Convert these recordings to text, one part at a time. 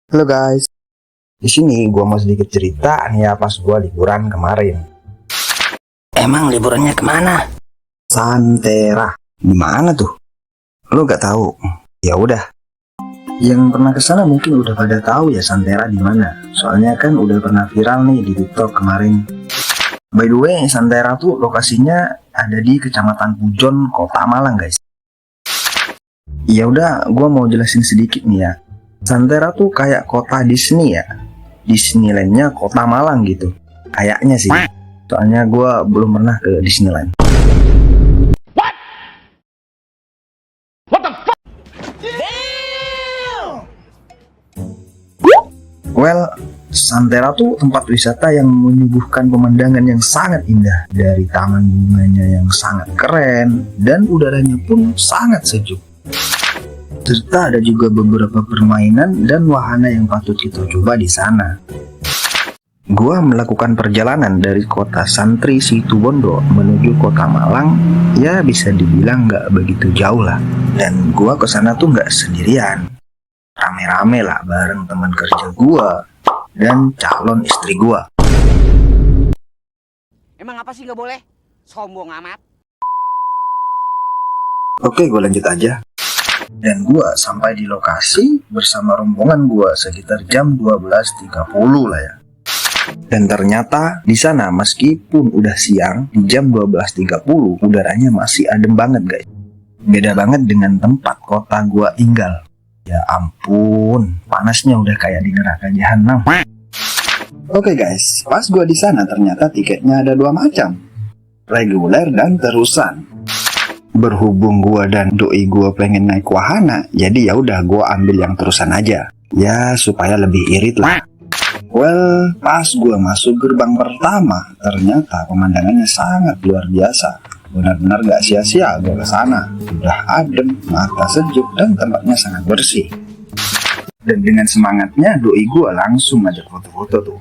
Halo guys, di sini gua mau sedikit cerita nih ya pas gua liburan kemarin. Emang liburannya kemana? Santera, di mana tuh? Lo gak tahu? Ya udah. Yang pernah kesana mungkin udah pada tahu ya Santera di mana. Soalnya kan udah pernah viral nih di TikTok kemarin. By the way, Santera tuh lokasinya ada di Kecamatan Pujon, Kota Malang guys. Ya udah, gua mau jelasin sedikit nih ya. Santera tuh kayak kota Disney ya. Disneylandnya Kota Malang gitu. Kayaknya sih. Soalnya gue belum pernah ke Disneyland. What the fuck? Well, Santera tuh tempat wisata yang menyuguhkan pemandangan yang sangat indah. Dari taman bunganya yang sangat keren. Dan udaranya pun sangat sejuk. Serta ada juga beberapa permainan dan wahana yang patut kita coba di sana. Gua melakukan perjalanan dari kota Santri Situbondo menuju kota Malang, ya bisa dibilang nggak begitu jauh lah. Dan gua kesana tuh nggak sendirian, rame-rame lah bareng teman kerja gua dan calon istri gua. Emang apa sih nggak boleh? Sombong amat. Oke, gua lanjut aja. Dan gua sampai di lokasi bersama rombongan gua sekitar jam 12.30 lah ya. Dan ternyata di sana meskipun udah siang di jam 12.30 udaranya masih adem banget guys. Beda banget dengan tempat kota gua tinggal. Ya ampun, panasnya udah kayak di neraka jahanam. Oke guys, pas gua di sana ternyata tiketnya ada dua macam. Reguler dan terusan. Berhubung gua dan doi gua pengen naik wahana, jadi ya udah gua ambil yang terusan aja. Ya supaya lebih irit lah. Well, pas gua masuk gerbang pertama, ternyata pemandangannya sangat luar biasa. Benar-benar gak sia-sia gua kesana. Udah adem, mata sejuk, dan tempatnya sangat bersih. Dan dengan semangatnya, doi gua langsung ngajak foto-foto tuh.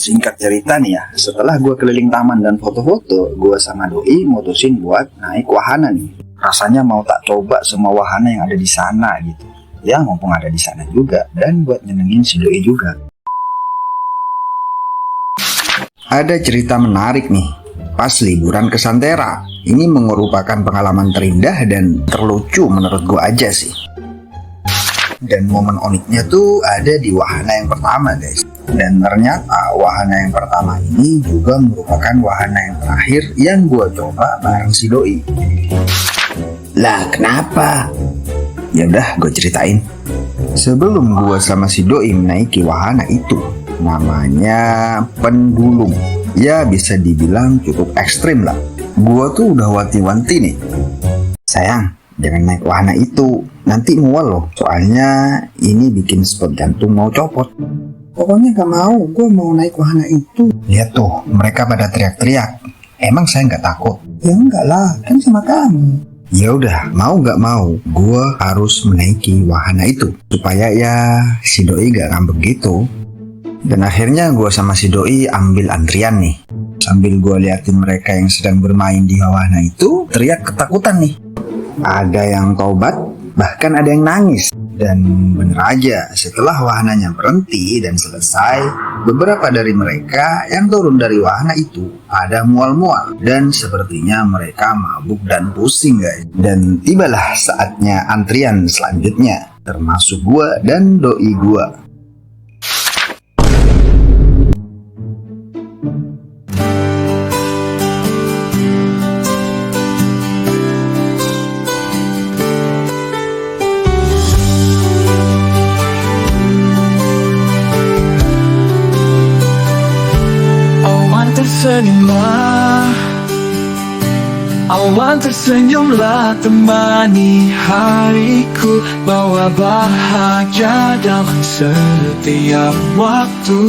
Singkat cerita nih ya, setelah gue keliling taman dan foto-foto, gue sama doi mutusin buat naik wahana nih. Rasanya mau tak coba semua wahana yang ada di sana gitu. Ya mumpung ada di sana juga, dan buat nyenengin si doi juga. Ada cerita menarik nih, pas liburan ke Santera. Ini merupakan pengalaman terindah dan terlucu menurut gue aja sih. Dan momen uniknya tuh ada di wahana yang pertama guys. Dan ternyata wahana yang pertama ini juga merupakan wahana yang terakhir yang gue coba bareng si doi. Lah kenapa? Ya udah gue ceritain. Sebelum gue sama si doi menaiki wahana itu, namanya penggulung. Ya bisa dibilang cukup ekstrim lah. Gue tuh udah wanti-wanti nih. Sayang, jangan naik wahana itu, nanti mual loh. Soalnya ini bikin spot jantung mau copot. Pokoknya gak mau, gue mau naik wahana itu. Lihat tuh, mereka pada teriak-teriak. Emang saya nggak takut? Ya enggak lah, kan sama kamu. Ya udah, mau nggak mau, gue harus menaiki wahana itu supaya ya si doi gak ngambek gitu. Dan akhirnya gue sama si doi ambil antrian nih. Sambil gue liatin mereka yang sedang bermain di wahana itu, teriak ketakutan nih. Ada yang taubat, bahkan ada yang nangis. Dan bener aja, setelah wahananya berhenti dan selesai, beberapa dari mereka yang turun dari wahana itu ada mual-mual. Dan sepertinya mereka mabuk dan pusing guys. Dan tibalah saatnya antrian selanjutnya, termasuk gua dan doi gua. Awan tersenyumlah temani hariku, bawa bahagia dalam setiap waktu.